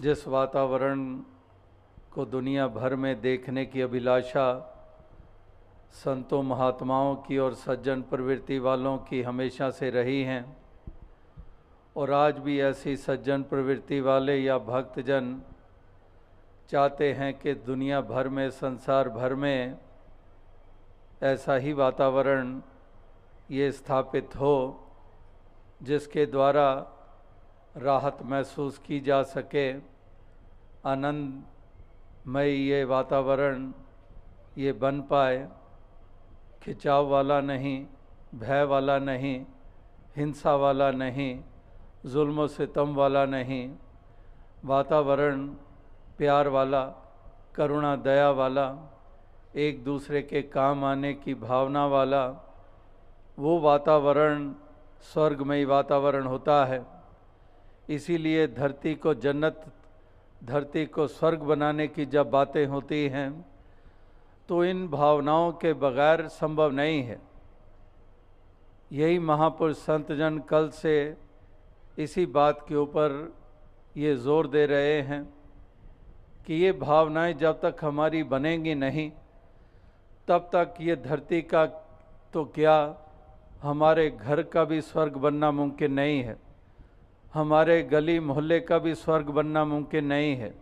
जिस वातावरण को दुनिया भर में देखने की अभिलाषा संतों महात्माओं की और सज्जन प्रवृत्ति वालों की हमेशा से रही हैं, और आज भी ऐसी सज्जन प्रवृत्ति वाले या भक्तजन चाहते हैं कि दुनिया भर में, संसार भर में ऐसा ही वातावरण ये स्थापित हो जिसके द्वारा राहत महसूस की जा सके। आनंदमय ये वातावरण ये बन पाए, खिंचाव वाला नहीं, भय वाला नहीं, हिंसा वाला नहीं, जुल्म सितम वाला नहीं, वातावरण प्यार वाला, करुणा दया वाला, एक दूसरे के काम आने की भावना वाला, वो वातावरण स्वर्गमयी वातावरण होता है। इसीलिए धरती को जन्नत, धरती को स्वर्ग बनाने की जब बातें होती हैं तो इन भावनाओं के बगैर संभव नहीं है। यही महापुरुष संत जन कल से इसी बात के ऊपर ये जोर दे रहे हैं कि ये भावनाएं जब तक हमारी बनेंगी नहीं, तब तक ये धरती का तो क्या, हमारे घर का भी स्वर्ग बनना मुमकिन नहीं है, हमारे गली मोहल्ले का भी स्वर्ग बनना मुमकिन नहीं है,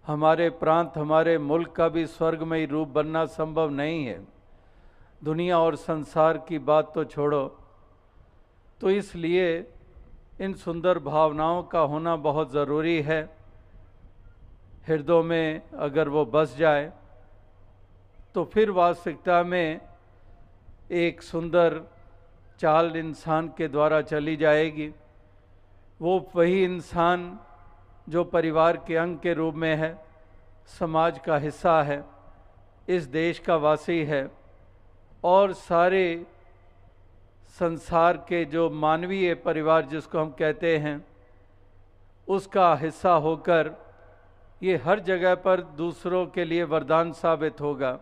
हमारे प्रांत, हमारे मुल्क का भी स्वर्गमयी रूप बनना संभव नहीं है। दुनिया और संसार की बात तो छोड़ो। तो इसलिए इन सुंदर भावनाओं का होना बहुत ज़रूरी है। हृदयों में अगर वो बस जाए तो फिर वास्तविकता में एक सुंदर चाल इंसान के द्वारा चली जाएगी। वो वही इंसान जो परिवार के अंग के रूप में है, समाज का हिस्सा है, इस देश का वासी है, और सारे संसार के जो मानवीय परिवार जिसको हम कहते हैं उसका हिस्सा होकर ये हर जगह पर दूसरों के लिए वरदान साबित होगा।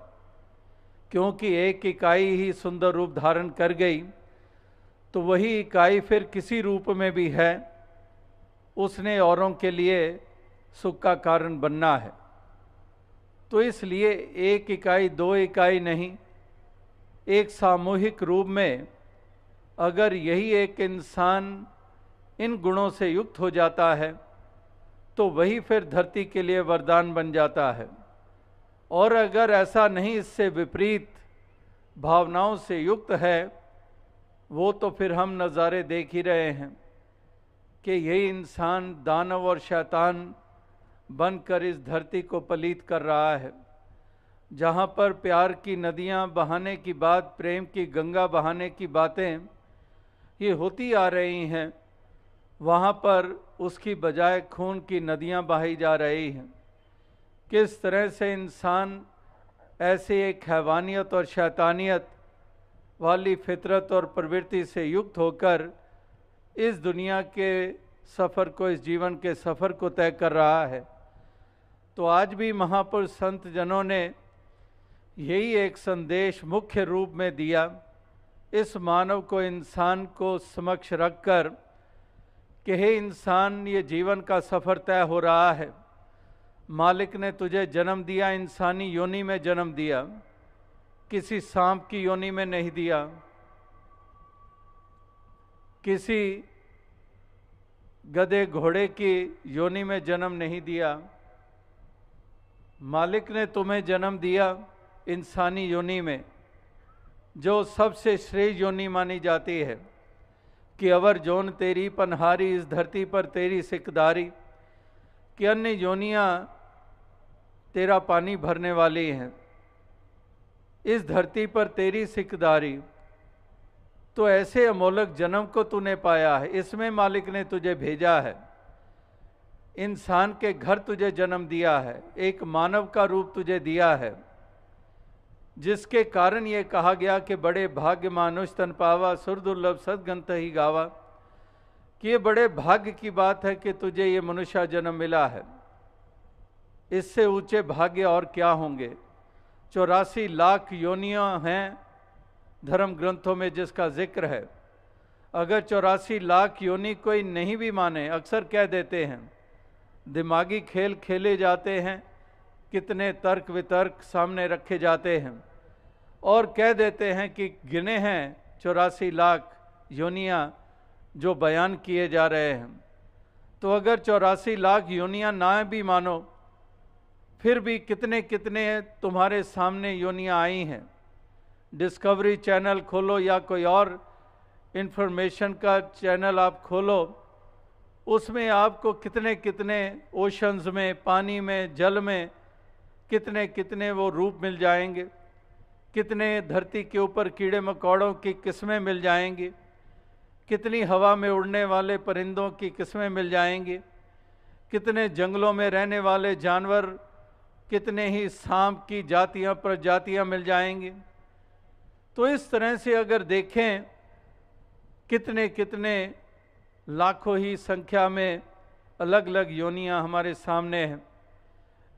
क्योंकि एक इकाई ही सुंदर रूप धारण कर गई तो वही इकाई फिर किसी रूप में भी है, उसने औरों के लिए सुख का कारण बनना है। तो इसलिए एक इकाई, दो इकाई नहीं, एक सामूहिक रूप में अगर यही एक इंसान इन गुणों से युक्त हो जाता है तो वही फिर धरती के लिए वरदान बन जाता है। और अगर ऐसा नहीं, इससे विपरीत भावनाओं से युक्त है, वो तो फिर हम नज़ारे देख ही रहे हैं कि यही इंसान दानव और शैतान बनकर इस धरती को पलीत कर रहा है। जहाँ पर प्यार की नदियाँ बहाने की बात, प्रेम की गंगा बहाने की बातें ये होती आ रही हैं, वहाँ पर उसकी बजाय खून की नदियाँ बहाई जा रही हैं। किस तरह से इंसान ऐसे एक हैवानियत और शैतानियत वाली फितरत और प्रवृत्ति से युक्त होकर इस दुनिया के सफ़र को, इस जीवन के सफ़र को तय कर रहा है। तो आज भी महापुरुष संत जनों ने यही एक संदेश मुख्य रूप में दिया, इस मानव को, इंसान को समक्ष रखकर कि हे इंसान, ये जीवन का सफ़र तय हो रहा है। मालिक ने तुझे जन्म दिया, इंसानी योनि में जन्म दिया, किसी सांप की योनि में नहीं दिया, किसी गधे घोड़े की योनि में जन्म नहीं दिया। मालिक ने तुम्हें जन्म दिया इंसानी योनि में, जो सबसे श्रेष्ठ योनि मानी जाती है। कि अवर जोन तेरी पनहारी, इस धरती पर तेरी सिकदारी, कि अन्य योनियाँ तेरा पानी भरने वाली हैं, इस धरती पर तेरी सिकदारी। तो ऐसे अमोलक जन्म को तूने पाया है, इसमें मालिक ने तुझे भेजा है, इंसान के घर तुझे जन्म दिया है, एक मानव का रूप तुझे दिया है, जिसके कारण ये कहा गया कि बड़े भाग्य मानुष तन पावा, सुर दुर्लभ सदगंत ही गावा। कि ये बड़े भाग्य की बात है कि तुझे ये मनुष्य जन्म मिला है। इससे ऊंचे भाग्य और क्या होंगे। 84 लाख योनियां हैं धर्म ग्रंथों में जिसका जिक्र है। अगर 84 लाख योनि कोई नहीं भी माने, अक्सर कह देते हैं दिमागी खेल खेले जाते हैं, कितने तर्क वितर्क सामने रखे जाते हैं और कह देते हैं कि गिने हैं 84 लाख योनियां जो बयान किए जा रहे हैं। तो अगर 84 लाख योनियां ना भी मानो, फिर भी कितने कितने तुम्हारे सामने योनियां आई हैं। डिस्कवरी चैनल खोलो या कोई और इंफॉर्मेशन का चैनल आप खोलो, उसमें आपको कितने कितने ओशंस में, पानी में, जल में कितने कितने वो रूप मिल जाएंगे, कितने धरती के ऊपर कीड़े मकोड़ों की किस्में मिल जाएंगी, कितनी हवा में उड़ने वाले परिंदों की किस्में मिल जाएंगी, कितने जंगलों में रहने वाले जानवर, कितने ही सांप की जातियां प्रजातियां मिल जाएंगी। तो इस तरह से अगर देखें, कितने कितने लाखों ही संख्या में अलग अलग योनियां हमारे सामने हैं।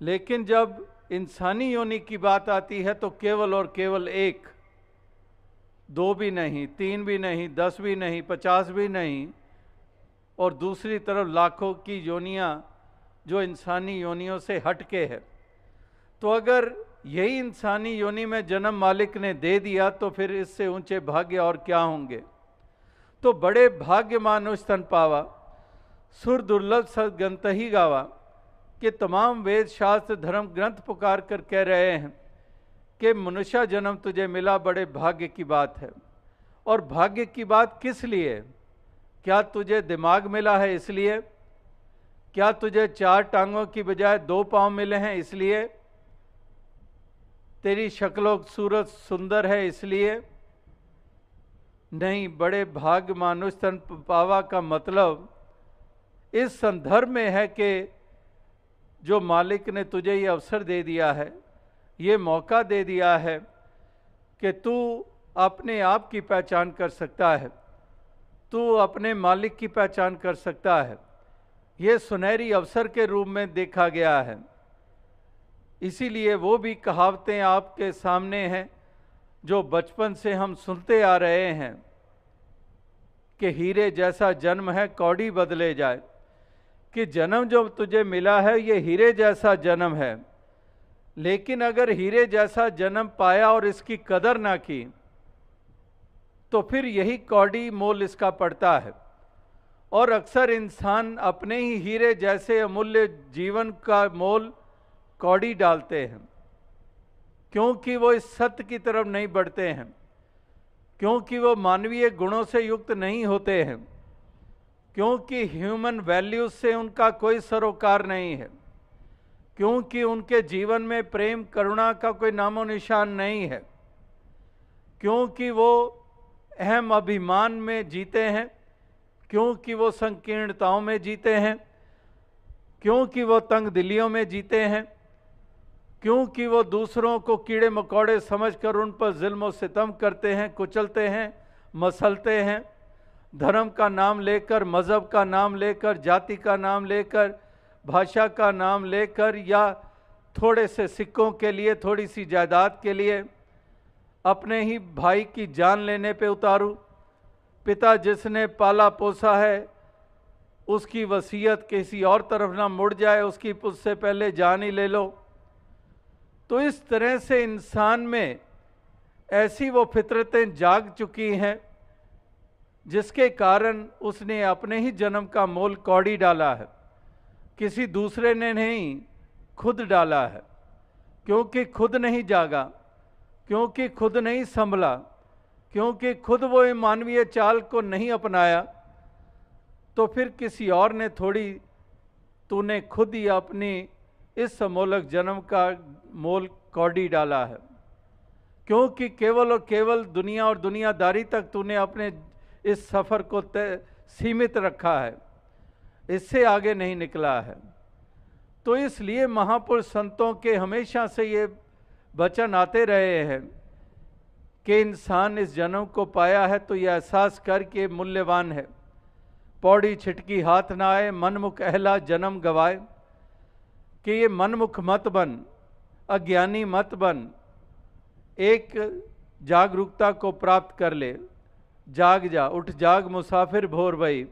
लेकिन जब इंसानी योनि की बात आती है तो केवल और केवल एक, 2 भी नहीं, 3 भी नहीं, 10 भी नहीं, 50 भी नहीं, और दूसरी तरफ लाखों की योनियां जो इंसानी योनियों से हटके है। तो अगर यही इंसानी योनि में जन्म मालिक ने दे दिया तो फिर इससे ऊंचे भाग्य और क्या होंगे। तो बड़े भाग्य मानुष तन पावा, सुर दुर्लभ सदगंत ही गावा, कि तमाम वेद शास्त्र धर्म ग्रंथ पुकार कर कह रहे हैं कि मनुष्य जन्म तुझे मिला, बड़े भाग्य की बात है। और भाग्य की बात किस लिए? क्या तुझे दिमाग मिला है इसलिए? क्या तुझे 4 टांगों की बजाय 2 पांव मिले हैं इसलिए? तेरी शक्लो सूरत सुंदर है इसलिए? नहीं, बड़े भाग्य मानुष तन पावा का मतलब इस संदर्भ में है कि जो मालिक ने तुझे ये अवसर दे दिया है, ये मौका दे दिया है कि तू अपने आप की पहचान कर सकता है, तू अपने मालिक की पहचान कर सकता है। ये सुनहरी अवसर के रूप में देखा गया है। इसीलिए वो भी कहावतें आपके सामने हैं जो बचपन से हम सुनते आ रहे हैं कि हीरे जैसा जन्म है कौड़ी बदले जाए, कि जन्म जो तुझे मिला है ये हीरे जैसा जन्म है। लेकिन अगर हीरे जैसा जन्म पाया और इसकी कदर ना की तो फिर यही कौड़ी मोल इसका पड़ता है। और अक्सर इंसान अपने ही हीरे जैसे अमूल्य जीवन का मोल कौड़ी डालते हैं, क्योंकि वो इस सत्य की तरफ नहीं बढ़ते हैं, क्योंकि वो मानवीय गुणों से युक्त नहीं होते हैं, क्योंकि ह्यूमन वैल्यूज से उनका कोई सरोकार नहीं है, क्योंकि उनके जीवन में प्रेम करुणा का कोई नामो निशान नहीं है, क्योंकि वो अहम अभिमान में जीते हैं, क्योंकि वो संकीर्णताओं में जीते हैं, क्योंकि वो तंग दिलियों में जीते हैं, क्योंकि वो दूसरों को कीड़े मकोड़े समझकर उन पर जुल्म और सितम करते हैं, कुचलते हैं, मसलते हैं, धर्म का नाम लेकर, मज़हब का नाम लेकर, जाति का नाम लेकर, भाषा का नाम लेकर, या थोड़े से सिक्कों के लिए, थोड़ी सी जायदाद के लिए अपने ही भाई की जान लेने पे उतारू। पिता जिसने पाला पोसा है उसकी वसीयत किसी और तरफ ना मुड़ जाए, उसकी उससे पहले जान ही ले लो। तो इस तरह से इंसान में ऐसी वो फितरतें जाग चुकी हैं जिसके कारण उसने अपने ही जन्म का मोल कौड़ी डाला है, किसी दूसरे ने नहीं, खुद डाला है। क्योंकि खुद नहीं जागा, क्योंकि खुद नहीं संभला, क्योंकि खुद वो मानवीय चाल को नहीं अपनाया, तो फिर किसी और ने थोड़ी, तूने खुद ही अपनी इस अमोलक जन्म का मोल कौड़ी डाला है। क्योंकि केवल और केवल दुनिया और दुनियादारी तक तूने अपने इस सफ़र को सीमित रखा है, इससे आगे नहीं निकला है। तो इसलिए महापुरुष संतों के हमेशा से ये वचन आते रहे हैं कि इंसान इस जन्म को पाया है तो यह एहसास करके मूल्यवान है। पौड़ी छिटकी हाथ ना आए, मनमुख अहला जन्म गवाए, कि ये मनमुख मत बन, अज्ञानी मत बन, एक जागरूकता को प्राप्त कर ले। जाग जा, उठ जाग मुसाफिर भोर भई,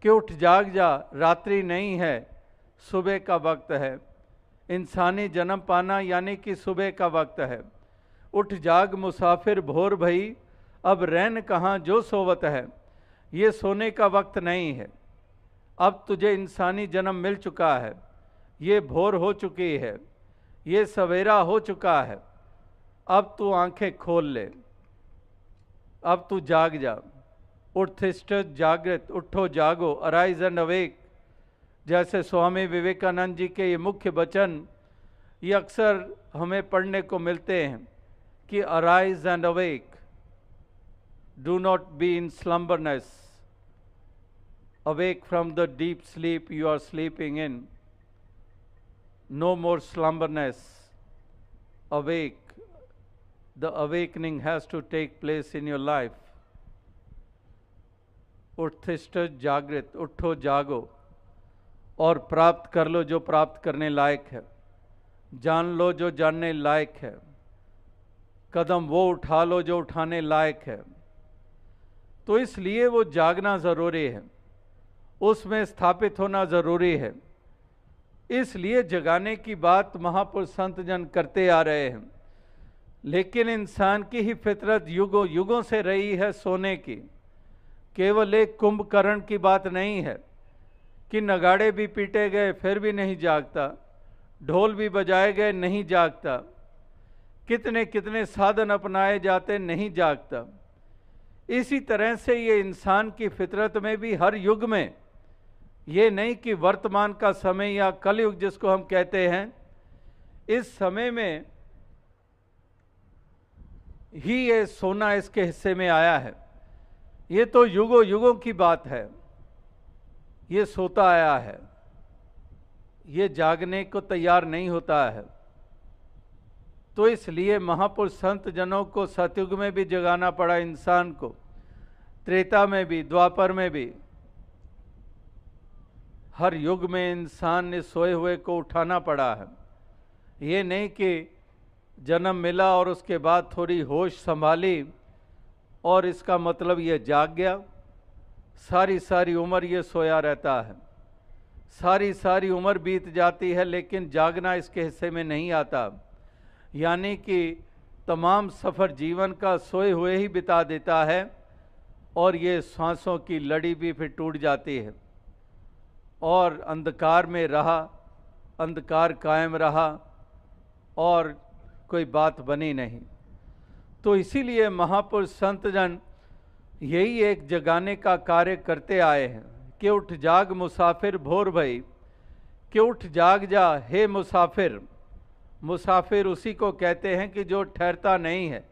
कि उठ जाग जा, रात्रि नहीं है, सुबह का वक्त है। इंसानी जन्म पाना यानी कि सुबह का वक्त है। उठ जाग मुसाफिर भोर भई, अब रैन कहाँ जो सोवत है। ये सोने का वक्त नहीं है। अब तुझे इंसानी जन्म मिल चुका है, ये भोर हो चुकी है, ये सवेरा हो चुका है। अब तू आंखें खोल ले, अब तू जाग जा। उत्थिष्ठ जागृत, उठो जागो, अराइज एंड अवेक। जैसे स्वामी विवेकानंद जी के ये मुख्य वचन ये अक्सर हमें पढ़ने को मिलते हैं कि arise and awake, do not be in slumberness, awake from the deep sleep you are sleeping in, no more slumberness, awake, the awakening has to take place in your life. उत्थिष्ठ जागृत, उठो जागो और प्राप्त कर लो जो प्राप्त करने लायक है, जान लो जो जानने लायक है, कदम वो उठा लो जो उठाने लायक है। तो इसलिए वो जागना ज़रूरी है, उसमें स्थापित होना ज़रूरी है। इसलिए जगाने की बात महापुरुष संत जन करते आ रहे हैं। लेकिन इंसान की ही फितरत युगों युगों से रही है सोने की। केवल एक कुंभकर्ण की बात नहीं है कि नगाड़े भी पीटे गए फिर भी नहीं जागता, ढोल भी बजाए गए नहीं जागता, कितने कितने साधन अपनाए जाते नहीं जागता। इसी तरह से ये इंसान की फितरत में भी हर युग में, ये नहीं कि वर्तमान का समय या कलयुग जिसको हम कहते हैं, इस समय में ही ये सोना इसके हिस्से में आया है। ये तो युगों युगों की बात है, ये सोता आया है, ये जागने को तैयार नहीं होता है। तो इसलिए महापुरुष संत जनों को सतयुग में भी जगाना पड़ा इंसान को, त्रेता में भी, द्वापर में भी। हर युग में इंसान ने सोए हुए को उठाना पड़ा है। ये नहीं कि जन्म मिला और उसके बाद थोड़ी होश संभाली और इसका मतलब ये जाग गया। सारी सारी उम्र ये सोया रहता है, सारी सारी उम्र बीत जाती है, लेकिन जागना इसके हिस्से में नहीं आता। यानी कि तमाम सफ़र जीवन का सोए हुए ही बिता देता है और ये सांसों की लड़ी भी फिर टूट जाती है और अंधकार में रहा, अंधकार कायम रहा और कोई बात बनी नहीं। तो इसीलिए महापुरुष संत जन यही एक जगाने का कार्य करते आए हैं कि उठ जाग मुसाफिर भोर भई, कि उठ जाग जा हे मुसाफिर। मुसाफिर उसी को कहते हैं कि जो ठहरता नहीं है।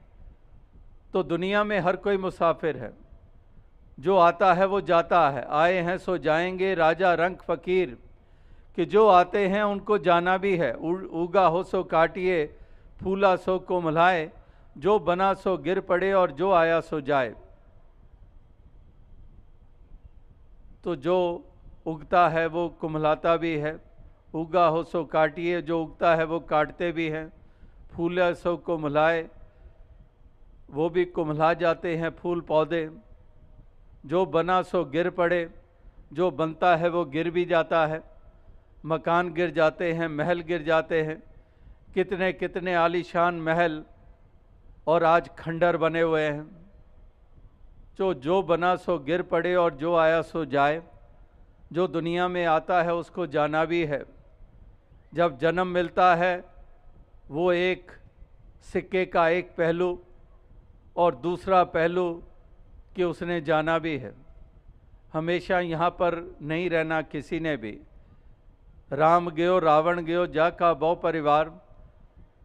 तो दुनिया में हर कोई मुसाफिर है, जो आता है वो जाता है। आए हैं सो जाएंगे राजा रंग फ़कीर, कि जो आते हैं उनको जाना भी है। उगा हो सो काटिए, फूला सो कोमलाए, जो बना सो गिर पड़े और जो आया सो जाए। तो जो उगता है वो कुम्हलाता भी है, उगा हो सो काटिए, जो उगता है वो काटते भी हैं। फूला सो कुम्हलाए, वो भी कुम्हला जाते हैं फूल पौधे। जो बना सो गिर पड़े, जो बनता है वो गिर भी जाता है। मकान गिर जाते हैं, महल गिर जाते हैं, कितने कितने आलीशान महल और आज खंडर बने हुए हैं। जो बना सो गिर पड़े और जो आया सो जाए। जो दुनिया में आता है उसको जाना भी है। जब जन्म मिलता है वो एक सिक्के का एक पहलू और दूसरा पहलू कि उसने जाना भी है। हमेशा यहाँ पर नहीं रहना किसी ने भी। राम गयो रावण गयो जा का बहु परिवार,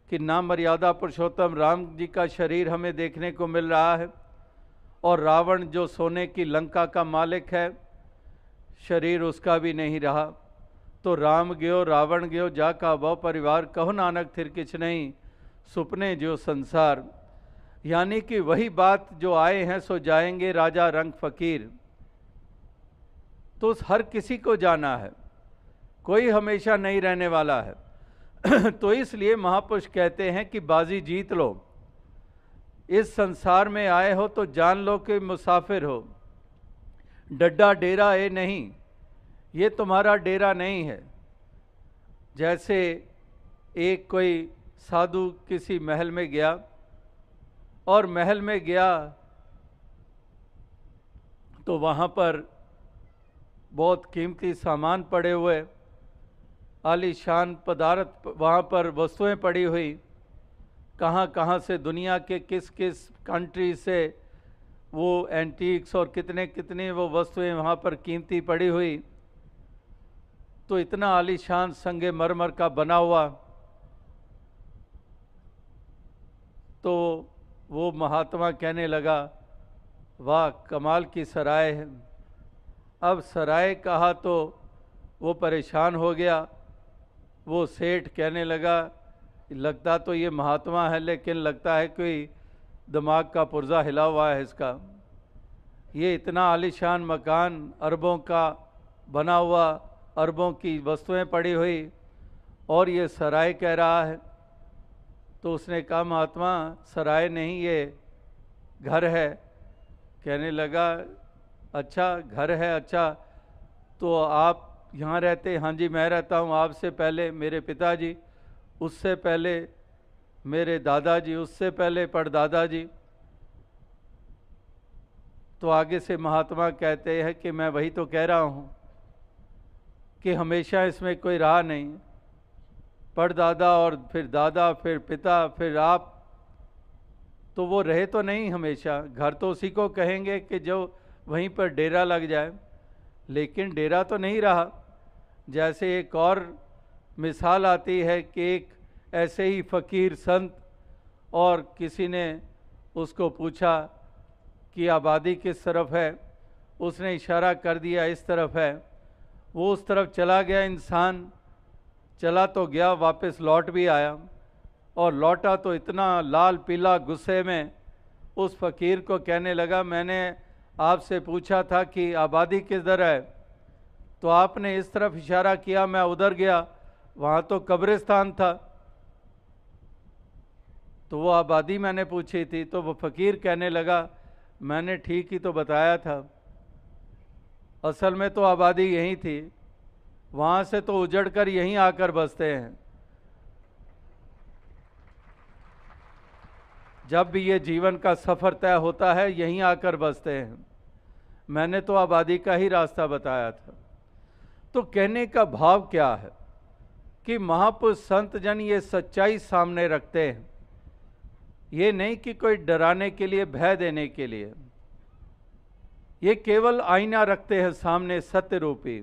कि नाम मर्यादा पुरुषोत्तम राम जी का शरीर हमें देखने को मिल रहा है और रावण जो सोने की लंका का मालिक है, शरीर उसका भी नहीं रहा। तो राम गयो रावण गयो जा का बहु परिवार, कहो नानक थिर किछ नहीं सुपने जो संसार। यानी कि वही बात, जो आए हैं सो जाएंगे राजा रंग फ़कीर। तो हर किसी को जाना है, कोई हमेशा नहीं रहने वाला है। तो इसलिए महापुरुष कहते हैं कि बाजी जीत लो। इस संसार में आए हो तो जान लो कि मुसाफिर हो। डड्डा डेरा ये नहीं, ये तुम्हारा डेरा नहीं है। जैसे एक कोई साधु किसी महल में गया और महल में गया तो वहाँ पर बहुत कीमती सामान पड़े हुए, आलीशान पदार्थ वहाँ पर वस्तुएं पड़ी हुई, कहाँ कहाँ से दुनिया के किस किस कंट्री से वो एंटीक्स और कितने कितने वो वस्तुएं वहाँ पर कीमती पड़ी हुई। तो इतना आलीशान संगे मरमर का बना हुआ। तो वो महात्मा कहने लगा, वाह कमाल की सराय है। अब सराय कहा तो वो परेशान हो गया। वो सेठ कहने लगा, लगता तो ये महात्मा है लेकिन लगता है कोई दिमाग का पुर्जा हिला हुआ है इसका। ये इतना आलीशान मकान, अरबों का बना हुआ, अरबों की वस्तुएं पड़ी हुई, और ये सराय कह रहा है। तो उसने कहा, महात्मा सराय नहीं, ये घर है। कहने लगा, अच्छा घर है, अच्छा तो आप यहाँ रहते? हाँ जी मैं रहता हूँ। आपसे पहले मेरे पिताजी, उससे पहले मेरे दादाजी, उससे पहले परदादाजी। तो आगे से महात्मा कहते हैं कि मैं वही तो कह रहा हूँ कि हमेशा इसमें कोई रहा नहीं, परदादा और फिर दादा, फिर पिता, फिर आप, तो वो रहे तो नहीं हमेशा। घर तो उसी को कहेंगे कि जो वहीं पर डेरा लग जाए, लेकिन डेरा तो नहीं रहा। जैसे एक और मिसाल आती है कि एक ऐसे ही फ़कीर संत, और किसी ने उसको पूछा कि आबादी किस तरफ है, उसने इशारा कर दिया इस तरफ है। वो उस तरफ चला गया। इंसान चला तो गया, वापस लौट भी आया, और लौटा तो इतना लाल पीला गुस्से में उस फ़कीर को कहने लगा, मैंने आपसे पूछा था कि आबादी किधर है, तो आपने इस तरफ इशारा किया, मैं उधर गया, वहाँ तो कब्रिस्तान था। तो वो आबादी मैंने पूछी थी। तो वो फ़कीर कहने लगा, मैंने ठीक ही तो बताया था, असल में तो आबादी यहीं थी, वहाँ से तो उजड़ कर यहीं आकर बसते हैं। जब भी ये जीवन का सफ़र तय होता है यहीं आकर बसते हैं। मैंने तो आबादी का ही रास्ता बताया था। तो कहने का भाव क्या है कि महापुरुष संत जन ये सच्चाई सामने रखते हैं। ये नहीं कि कोई डराने के लिए, भय देने के लिए, ये केवल आईना रखते हैं सामने सत्य रूपी,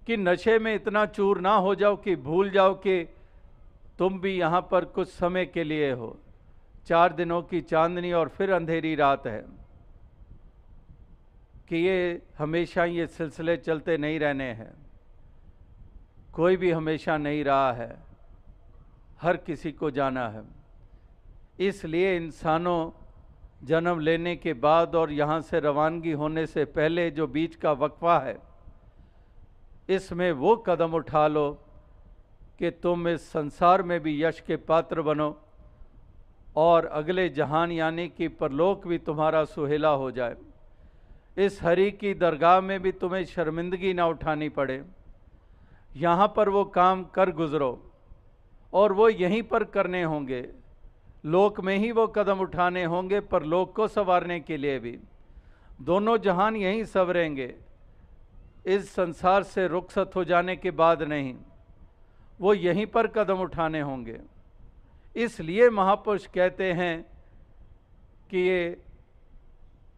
कि नशे में इतना चूर ना हो जाओ कि भूल जाओ कि तुम भी यहाँ पर कुछ समय के लिए हो। 4 दिनों की चांदनी और फिर अंधेरी रात है, कि ये हमेशा ये सिलसिले चलते नहीं रहने हैं। कोई भी हमेशा नहीं रहा है, हर किसी को जाना है। इसलिए इंसानों जन्म लेने के बाद और यहाँ से रवानगी होने से पहले जो बीच का वक्फा है, इसमें वो कदम उठा लो कि तुम इस संसार में भी यश के पात्र बनो और अगले जहान यानी कि परलोक भी तुम्हारा सुहेला हो जाए। इस हरि की दरगाह में भी तुम्हें शर्मिंदगी ना उठानी पड़े। यहाँ पर वो काम कर गुजरो और वो यहीं पर करने होंगे। लोक में ही वो कदम उठाने होंगे, परलोक को संवारने के लिए भी। दोनों जहान यहीं संवरेंगे, इस संसार से रुखसत हो जाने के बाद नहीं, वो यहीं पर कदम उठाने होंगे। इसलिए महापुरुष कहते हैं कि ये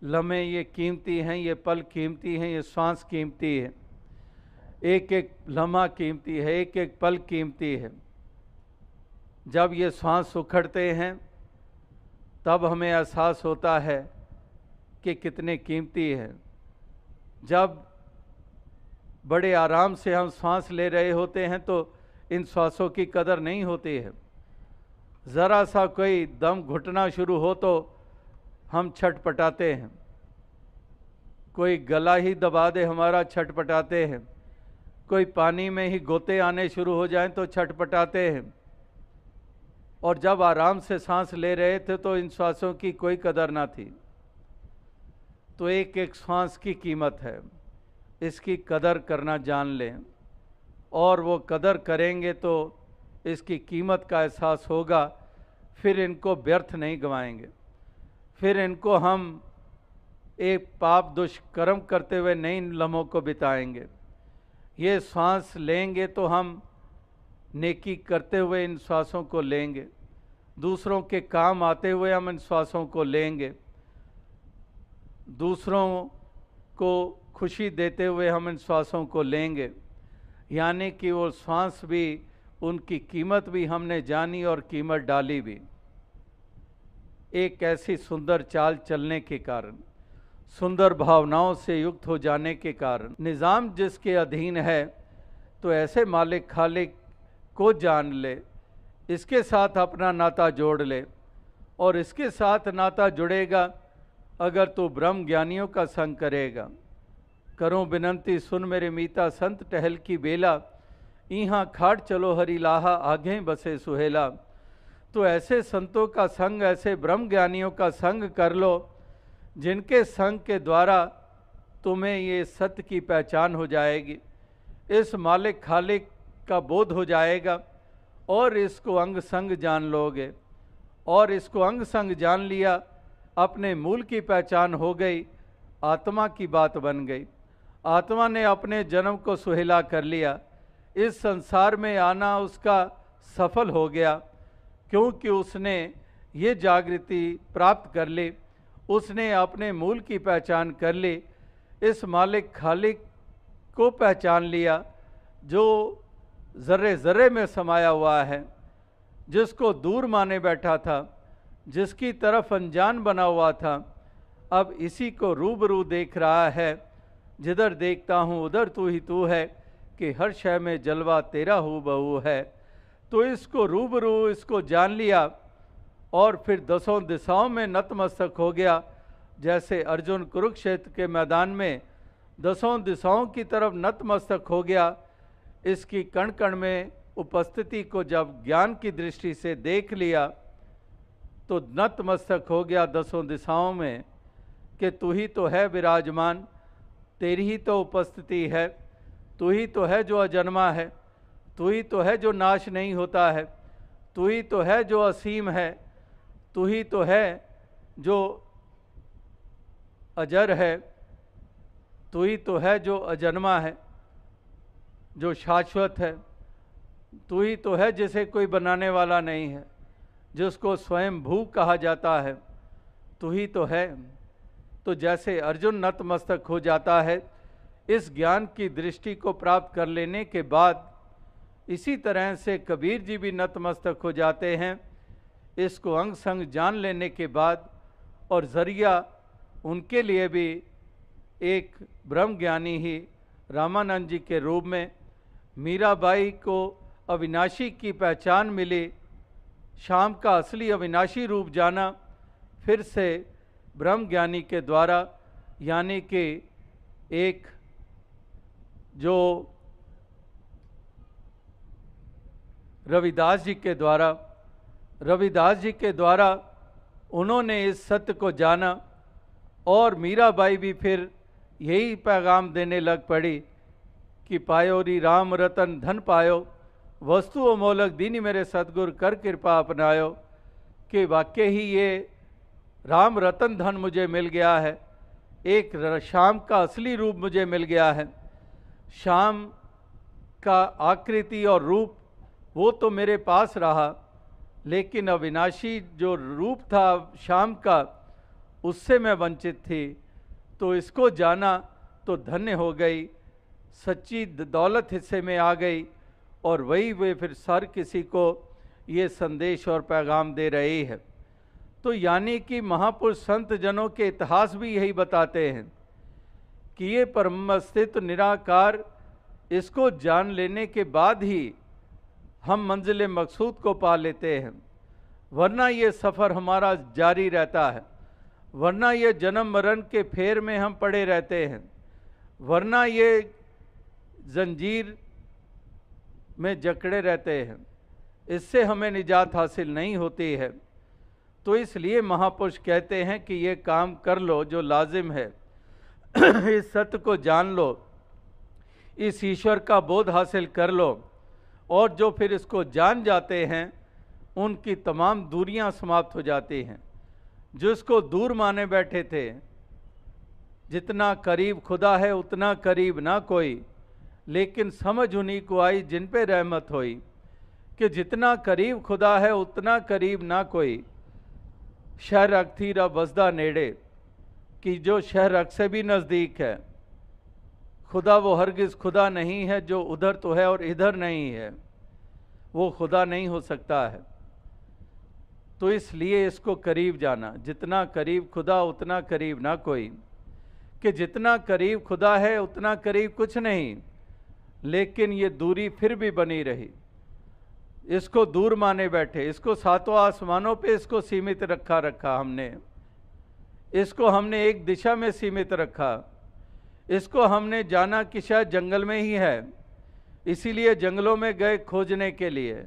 लम्हे ये कीमती हैं, ये पल कीमती हैं, ये श्वास कीमती है, एक एक लम्हा कीमती है, एक एक पल कीमती है। जब ये श्वास उखड़ते हैं तब हमें एहसास होता है कि कितने कीमती है। जब बड़े आराम से हम सांस ले रहे होते हैं तो इन श्वासों की कदर नहीं होती है। ज़रा सा कोई दम घुटना शुरू हो तो हम छटपटाते हैं, कोई गला ही दबा दे हमारा, छटपटाते हैं, कोई पानी में ही गोते आने शुरू हो जाएं तो छटपटाते हैं। और जब आराम से सांस ले रहे थे तो इन श्वासों की कोई कदर ना थी। तो एक एक श्वास की कीमत है, इसकी कदर करना जान लें। और वो कदर करेंगे तो इसकी कीमत का एहसास होगा। फिर इनको व्यर्थ नहीं गंवाएंगे, फिर इनको हम एक पाप दुष्कर्म करते हुए नई लम्हों को बिताएंगे। ये श्वास लेंगे तो हम नेकी करते हुए इन श्वासों को लेंगे, दूसरों के काम आते हुए हम इन श्वासों को लेंगे, दूसरों को खुशी देते हुए हम इन श्वासों को लेंगे। यानी कि वो श्वास भी, उनकी कीमत भी हमने जानी और कीमत डाली भी। एक ऐसी सुंदर चाल चलने के कारण, सुंदर भावनाओं से युक्त हो जाने के कारण, निज़ाम जिसके अधीन है, तो ऐसे मालिक खालिक को जान ले, इसके साथ अपना नाता जोड़ ले। और इसके साथ नाता जुड़ेगा अगर तू ब्रह्म ज्ञानियों का संग करेगा। करूं विनंती सुन मेरे मीता संत टहल की बेला, यहाँ खाट चलो हरि लाहा आगे बसे सुहेला। तो ऐसे संतों का संग, ऐसे ब्रह्म ज्ञानियों का संग कर लो जिनके संग के द्वारा तुम्हें ये सत्य की पहचान हो जाएगी, इस मालिक खालिक का बोध हो जाएगा और इसको अंग संग जान लोगे। और इसको अंग संग जान लिया, अपने मूल की पहचान हो गई, आत्मा की बात बन गई। आत्मा ने अपने जन्म को सुहेला कर लिया, इस संसार में आना उसका सफल हो गया, क्योंकि उसने ये जागृति प्राप्त कर ली, उसने अपने मूल की पहचान कर ली, इस मालिक खालिक को पहचान लिया जो ज़र्रे ज़र्रे में समाया हुआ है, जिसको दूर माने बैठा था, जिसकी तरफ अनजान बना हुआ था, अब इसी को रूबरू देख रहा है। जिधर देखता हूँ उधर तू ही तू है, कि हर शय में जलवा तेरा हू बहू है। तो इसको रूबरू, इसको जान लिया और फिर दसों दिशाओं में नतमस्तक हो गया। जैसे अर्जुन कुरुक्षेत्र के मैदान में दसों दिशाओं की तरफ नतमस्तक हो गया, इसकी कण कण में उपस्थिति को जब ज्ञान की दृष्टि से देख लिया तो नतमस्तक हो गया दसों दिशाओं में कि तू ही तो है विराजमान, तेरी ही तो उपस्थिति है, तू ही तो है जो अजन्मा है, तू ही तो है जो नाश नहीं होता है, तू ही तो है जो असीम है, तू ही तो है जो अजर है, तू ही तो है जो अजन्मा है, जो शाश्वत है, तू ही तो है जिसे कोई बनाने वाला नहीं है, जिसको स्वयं भू कहा जाता है, तू ही तो है। तो जैसे अर्जुन नतमस्तक हो जाता है इस ज्ञान की दृष्टि को प्राप्त कर लेने के बाद, इसी तरह से कबीर जी भी नतमस्तक हो जाते हैं इसको अंग संग जान लेने के बाद। और जरिया उनके लिए भी एक ब्रह्म ज्ञानी ही रामानंद जी के रूप में मीराबाई को अविनाशी की पहचान मिली, शाम का असली अविनाशी रूप जाना फिर से ब्रह्म ज्ञानी के द्वारा, यानी कि एक जो रविदास जी के द्वारा उन्होंने इस सत्य को जाना। और मीराबाई भी फिर यही पैगाम देने लग पड़ी कि पायो री राम रतन धन पायो, वस्तु अमोलक दीनी मेरे सतगुर कर कृपा अपनायो। कि वाकई ही ये राम रतन धन मुझे मिल गया है, एक शाम का असली रूप मुझे मिल गया है। शाम का आकृति और रूप वो तो मेरे पास रहा, लेकिन अविनाशी जो रूप था शाम का, उससे मैं वंचित थी। तो इसको जाना तो धन्य हो गई, सच्ची दौलत हिस्से में आ गई। और वही वे फिर सर किसी को ये संदेश और पैगाम दे रही है। तो यानी कि महापुरुष संत जनों के इतिहास भी यही बताते हैं कि ये परम अस्तित्व निराकार, इसको जान लेने के बाद ही हम मंजिल मकसूद को पा लेते हैं, वरना ये सफ़र हमारा जारी रहता है, वरना ये जन्म मरण के फेर में हम पड़े रहते हैं, वरना ये जंजीर में जकड़े रहते हैं, इससे हमें निजात हासिल नहीं होती है। तो इसलिए महापुरुष कहते हैं कि ये काम कर लो जो लाजिम है, इस सत्य को जान लो, इस ईश्वर का बोध हासिल कर लो, और जो फिर इसको जान जाते हैं उनकी तमाम दूरियां समाप्त हो जाती हैं। जो इसको दूर माने बैठे थे, जितना करीब खुदा है उतना करीब ना कोई, लेकिन समझ उन्हीं को आई जिन पे रहमत हुई, कि जितना करीब खुदा है उतना करीब ना कोई। शहर अग थी रा बसदा नेड़े, कि जो शहर अग से भी नज़दीक है। खुदा वो हरगिज़ खुदा नहीं है जो उधर तो है और इधर नहीं है, वो खुदा नहीं हो सकता है। तो इसलिए इसको करीब जाना, जितना करीब खुदा उतना करीब ना कोई, कि जितना करीब खुदा है उतना करीब कुछ नहीं, लेकिन ये दूरी फिर भी बनी रही। इसको दूर माने बैठे, इसको सातों आसमानों पे इसको सीमित रखा हमने, इसको हमने एक दिशा में सीमित रखा, इसको हमने जाना कि शायद जंगल में ही है, इसीलिए जंगलों में गए खोजने के लिए।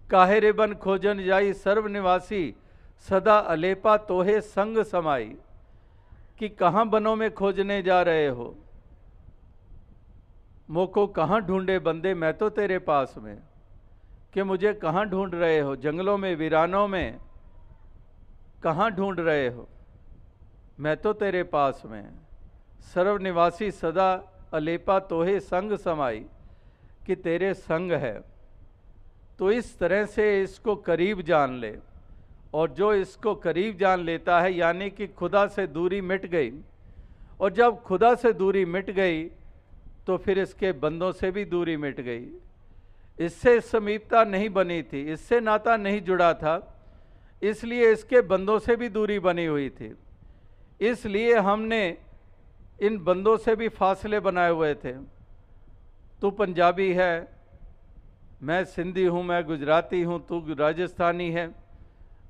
काहे रे बन खोजन जाई सर्वनिवासी, सदा अलेपा तोहे संग समाई। कि कहाँ बनों में खोजने जा रहे हो, मोको कहाँ ढूंढे बंदे मैं तो तेरे पास में। कि मुझे कहाँ ढूंढ रहे हो, जंगलों में वीरानों में कहाँ ढूंढ रहे हो, मैं तो तेरे पास में। सर्वनिवासी सदा अलेपा तोहे संग समाई, कि तेरे संग है। तो इस तरह से इसको करीब जान ले, और जो इसको करीब जान लेता है यानी कि खुदा से दूरी मिट गई। और जब खुदा से दूरी मिट गई तो फिर इसके बंदों से भी दूरी मिट गई। इससे समीपता नहीं बनी थी, इससे नाता नहीं जुड़ा था, इसलिए इसके बंदों से भी दूरी बनी हुई थी। इसलिए हमने इन बंदों से भी फासले बनाए हुए थे। तू पंजाबी है, मैं सिंधी हूँ, मैं गुजराती हूँ, तू राजस्थानी है,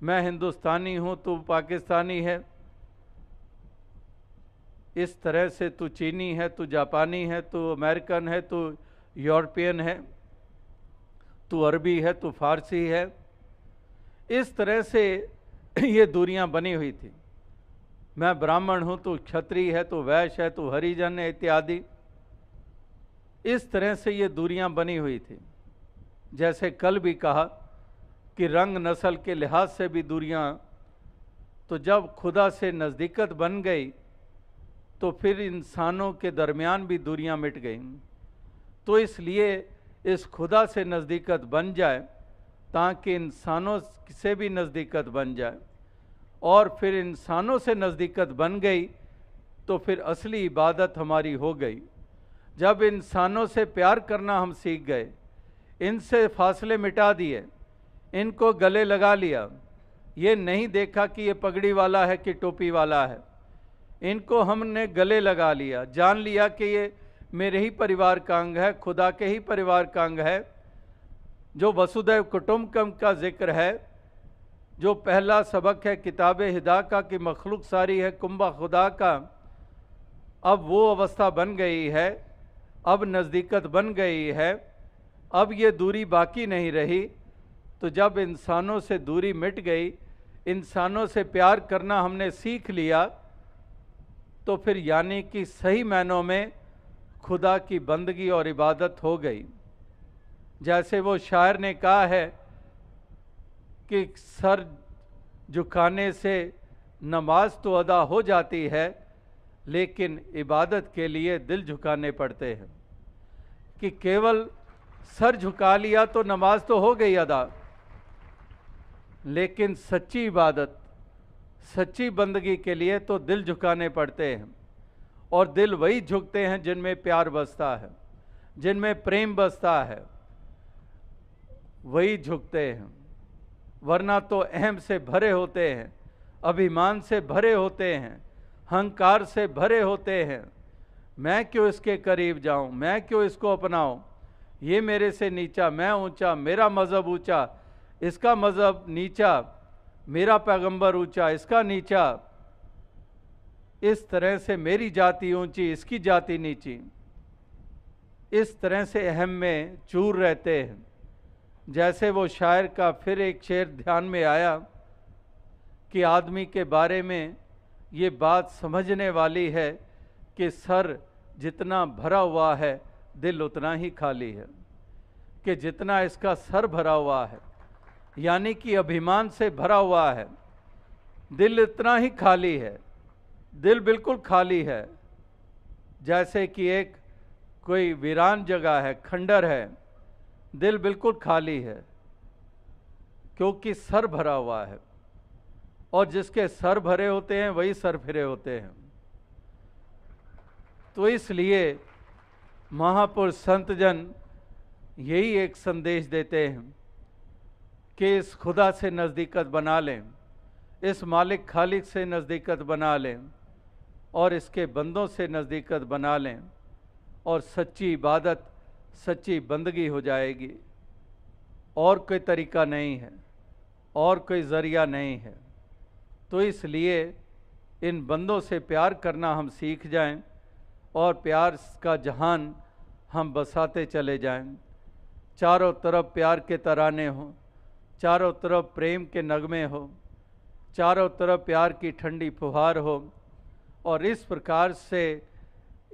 मैं हिंदुस्तानी हूँ, तू पाकिस्तानी है। इस तरह से तू चीनी है, तू जापानी है, तू अमेरिकन है, तू यूरोपियन है, तू अरबी है, तू फारसी है। इस तरह से ये दूरियां बनी हुई थी। मैं ब्राह्मण हूँ, तू क्षत्रिय है, तू वैश्य है, तू हरिजन है, इत्यादि। इस तरह से ये दूरियां बनी हुई थी। जैसे कल भी कहा कि रंग नस्ल के लिहाज से भी दूरियां, तो जब खुदा से नज़दीकत बन गई तो फिर इंसानों के दरमियान भी दूरियां मिट गईं। तो इसलिए इस खुदा से नज़दीकत बन जाए ताकि इंसानों से भी नज़दीकत बन जाए, और फिर इंसानों से नज़दीकत बन गई तो फिर असली इबादत हमारी हो गई। जब इंसानों से प्यार करना हम सीख गए, इनसे फासले मिटा दिए, इनको गले लगा लिया, ये नहीं देखा कि ये पगड़ी वाला है कि टोपी वाला है, इनको हमने गले लगा लिया, जान लिया कि ये मेरे ही परिवार का अंग है, खुदा के ही परिवार का अंग है। जो वसुदैव कुटुंबकम का जिक्र है, जो पहला सबक है किताब हिदा का कि मखलूक सारी है कुंबा खुदा का, अब वो अवस्था बन गई है, अब नज़दीकत बन गई है, अब ये दूरी बाकी नहीं रही। तो जब इंसानों से दूरी मिट गई, इंसानों से प्यार करना हमने सीख लिया, तो फिर यानी कि सही मायनों में खुदा की बंदगी और इबादत हो गई। जैसे वो शायर ने कहा है कि सर झुकाने से नमाज तो अदा हो जाती है, लेकिन इबादत के लिए दिल झुकाने पड़ते हैं। कि केवल सर झुका लिया तो नमाज तो हो गई अदा, लेकिन सच्ची इबादत, सच्ची बंदगी के लिए तो दिल झुकाने पड़ते हैं। और दिल वही झुकते हैं जिनमें प्यार बसता है, जिनमें प्रेम बसता है, वही झुकते हैं। वरना तो अहम से भरे होते हैं, अभिमान से भरे होते हैं, अहंकार से भरे होते हैं। मैं क्यों इसके करीब जाऊं, मैं क्यों इसको अपनाऊं, ये मेरे से नीचा, मैं ऊंचा, मेरा मज़हब ऊंचा, इसका मज़हब नीचा, मेरा पैगंबर ऊंचा, इसका नीचा। इस तरह से मेरी जाति ऊंची, इसकी जाति नीची। इस तरह से अहम में चूर रहते हैं। जैसे वो शायर का फिर एक शेर ध्यान में आया कि आदमी के बारे में ये बात समझने वाली है कि सर जितना भरा हुआ है दिल उतना ही खाली है कि जितना इसका सर भरा हुआ है, यानी कि अभिमान से भरा हुआ है। दिल इतना ही खाली है, दिल बिल्कुल खाली है, जैसे कि एक कोई वीरान जगह है, खंडर है। दिल बिल्कुल खाली है क्योंकि सर भरा हुआ है, और जिसके सर भरे होते हैं वही सर फिरे होते हैं। तो इसलिए महापुरुष संतजन यही एक संदेश देते हैं कि इस खुदा से नज़दीकत बना लें, इस मालिक खालिक से नज़दीकत बना लें, और इसके बंदों से नज़दीकत बना लें, और सच्ची इबादत, सच्ची बंदगी हो जाएगी। और कोई तरीका नहीं है, और कोई ज़रिया नहीं है। तो इसलिए इन बंदों से प्यार करना हम सीख जाएं, और प्यार का जहान हम बसाते चले जाएं। चारों तरफ प्यार के तराने हों, चारों तरफ प्रेम के नगमे हो, चारों तरफ प्यार की ठंडी फुहार हो, और इस प्रकार से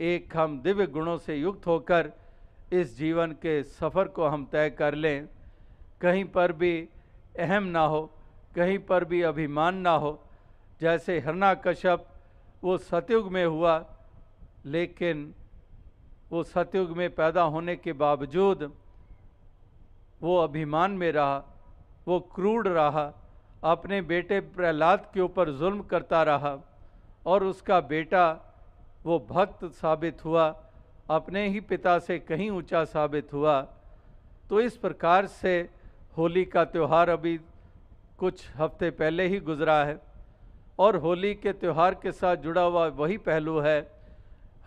एक हम दिव्य गुणों से युक्त होकर इस जीवन के सफ़र को हम तय कर लें। कहीं पर भी अहम ना हो, कहीं पर भी अभिमान ना हो। जैसे हिरण्यकश्यप वो सतयुग में हुआ, लेकिन वो सतयुग में पैदा होने के बावजूद वो अभिमान में रहा, वो क्रूर रहा, अपने बेटे प्रहलाद के ऊपर जुल्म करता रहा, और उसका बेटा वो भक्त साबित हुआ, अपने ही पिता से कहीं ऊंचा साबित हुआ। तो इस प्रकार से होली का त्यौहार अभी कुछ हफ्ते पहले ही गुजरा है, और होली के त्यौहार के साथ जुड़ा हुआ वही पहलू है,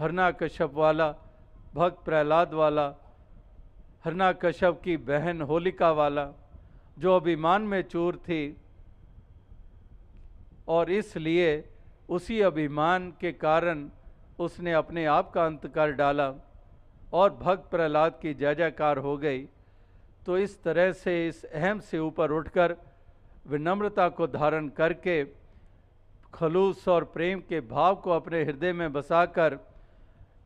हिरण्यकश्यप वाला, भक्त प्रहलाद वाला, हिरण्यकश्यप की बहन होलिका वाला, जो अभिमान में चूर थी, और इसलिए उसी अभिमान के कारण उसने अपने आप का अंत कर डाला, और भक्त प्रहलाद की जय जयकार हो गई। तो इस तरह से इस अहम से ऊपर उठकर विनम्रता को धारण करके खलूस और प्रेम के भाव को अपने हृदय में बसाकर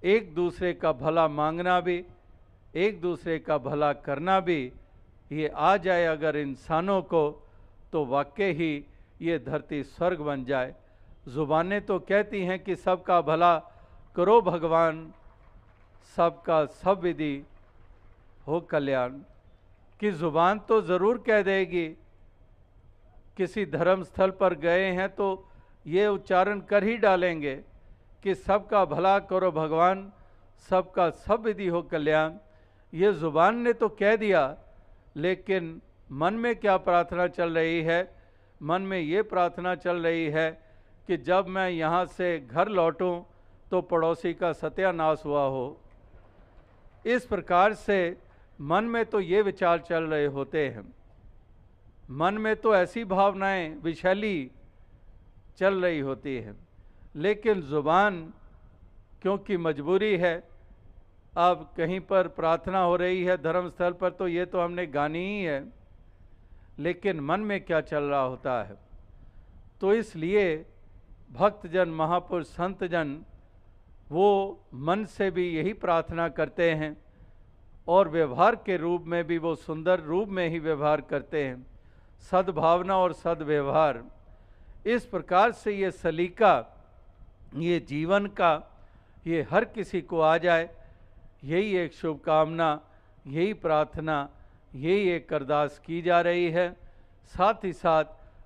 एक दूसरे का भला मांगना भी, एक दूसरे का भला करना भी ये आ जाए अगर इंसानों को, तो वाकई ही ये धरती स्वर्ग बन जाए। ज़ुबानें तो कहती हैं कि सबका भला करो भगवान, सबका सब विधि हो कल्याण, कि ज़ुबान तो ज़रूर कह देगी। किसी धर्म स्थल पर गए हैं तो ये उच्चारण कर ही डालेंगे कि सबका भला करो भगवान, सबका सब विधि हो कल्याण। ये ज़ुबान ने तो कह दिया, लेकिन मन में क्या प्रार्थना चल रही है? मन में ये प्रार्थना चल रही है कि जब मैं यहाँ से घर लौटूं तो पड़ोसी का सत्यानाश हुआ हो। इस प्रकार से मन में तो ये विचार चल रहे होते हैं, मन में तो ऐसी भावनाएं विशैली चल रही होती हैं, लेकिन ज़ुबान क्योंकि मजबूरी है, अब कहीं पर प्रार्थना हो रही है धर्म स्थल पर तो ये तो हमने गानी ही है, लेकिन मन में क्या चल रहा होता है। तो इसलिए भक्तजन, महापुरुष, संतजन वो मन से भी यही प्रार्थना करते हैं, और व्यवहार के रूप में भी वो सुंदर रूप में ही व्यवहार करते हैं, सद्भावना और सद्व्यवहार। इस प्रकार से ये सलीका, ये जीवन का, ये हर किसी को आ जाए, यही एक शुभकामना, यही प्रार्थना, यही एक अरदास की जा रही है। साथ ही साथ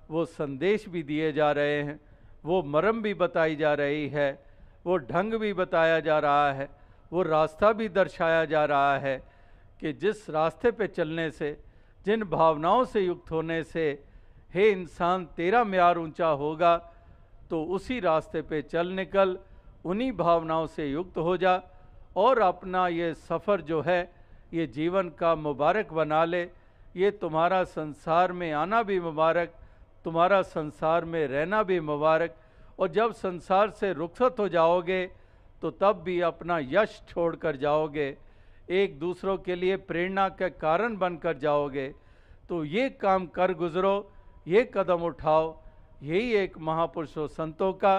वो संदेश भी दिए जा रहे हैं, वो मरम भी बताई जा रही है, वो ढंग भी बताया जा रहा है, वो रास्ता भी दर्शाया जा रहा है कि जिस रास्ते पे चलने से, जिन भावनाओं से युक्त होने से हे इंसान तेरा म्यार ऊंचा होगा, तो उसी रास्ते पे चल निकल, उन्हीं भावनाओं से युक्त हो जा, और अपना ये सफ़र जो है ये जीवन का मुबारक बना ले। ये तुम्हारा संसार में आना भी मुबारक, तुम्हारा संसार में रहना भी मुबारक, और जब संसार से रुखसत हो जाओगे तो तब भी अपना यश छोड़कर जाओगे, एक दूसरों के लिए प्रेरणा के कारण बनकर जाओगे। तो ये काम कर गुजरो, ये कदम उठाओ, यही एक महापुरुषों संतों का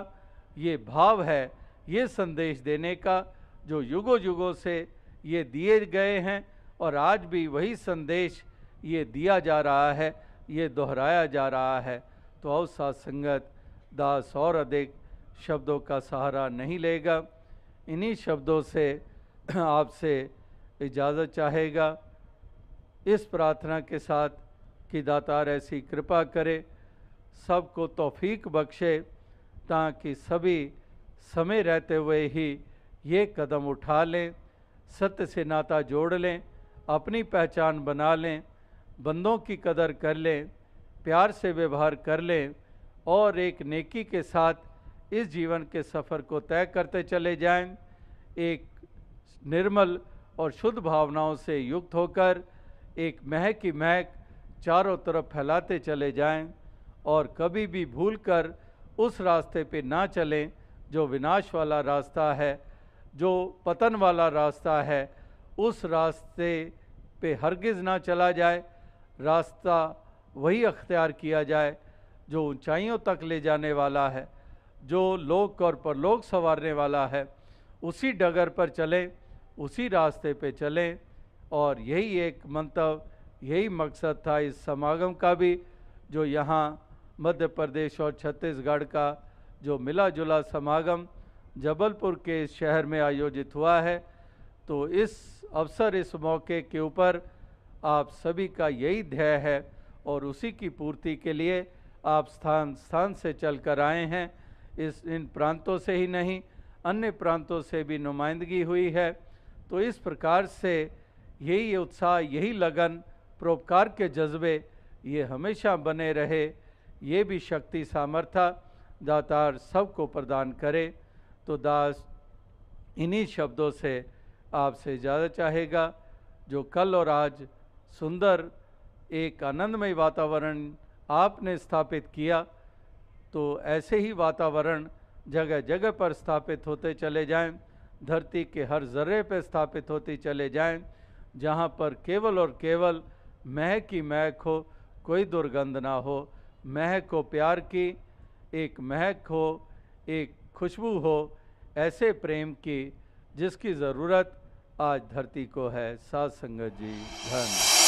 ये भाव है, ये संदेश देने का, जो युगों युगों से ये दिए गए हैं और आज भी वही संदेश ये दिया जा रहा है, ये दोहराया जा रहा है। तो आओ साथ संगत, दास और अधिक शब्दों का सहारा नहीं लेगा, इन्हीं शब्दों से आपसे इजाज़त चाहेगा, इस प्रार्थना के साथ कि दातार ऐसी कृपा करे, सबको तौफीक बख्शे, ताकि सभी समय रहते हुए ही ये कदम उठा लें, सत्य से नाता जोड़ लें, अपनी पहचान बना लें, बंदों की कदर कर लें, प्यार से व्यवहार कर लें और एक नेकी के साथ इस जीवन के सफ़र को तय करते चले जाएं, एक निर्मल और शुद्ध भावनाओं से युक्त होकर एक महक की महक चारों तरफ फैलाते चले जाएं और कभी भी भूलकर उस रास्ते पे ना चलें जो विनाश वाला रास्ता है, जो पतन वाला रास्ता है। उस रास्ते पे हरगिज़ ना चला जाए, रास्ता वही अख्तियार किया जाए जो ऊंचाइयों तक ले जाने वाला है, जो लोक और परलोक संवारने वाला है। उसी डगर पर चलें, उसी रास्ते पे चलें। और यही एक मंतव्य, यही मकसद था इस समागम का भी, जो यहाँ मध्य प्रदेश और छत्तीसगढ़ का जो मिला जुला समागम जबलपुर के इस शहर में आयोजित हुआ है। तो इस अवसर, इस मौके के ऊपर आप सभी का यही ध्येय है और उसी की पूर्ति के लिए आप स्थान स्थान से चल कर आए हैं। इन प्रांतों से ही नहीं, अन्य प्रांतों से भी नुमाइंदगी हुई है। तो इस प्रकार से यही उत्साह, यही लगन, परोपकार के जज्बे ये हमेशा बने रहे, ये भी शक्ति सामर्थ्य दातार सबको प्रदान करे। तो दास इन्हीं शब्दों से आपसे ज़्यादा चाहेगा, जो कल और आज सुंदर एक आनंदमय वातावरण आपने स्थापित किया, तो ऐसे ही वातावरण जगह जगह पर स्थापित होते चले जाएं, धरती के हर जर्रे पर स्थापित होते चले जाएं, जहां पर केवल और केवल महक की महक हो, कोई दुर्गंध ना हो। महक हो प्यार की, एक महक हो, एक खुशबू हो ऐसे प्रेम की जिसकी ज़रूरत आज धरती को है। साथ संगत जी, धन्य।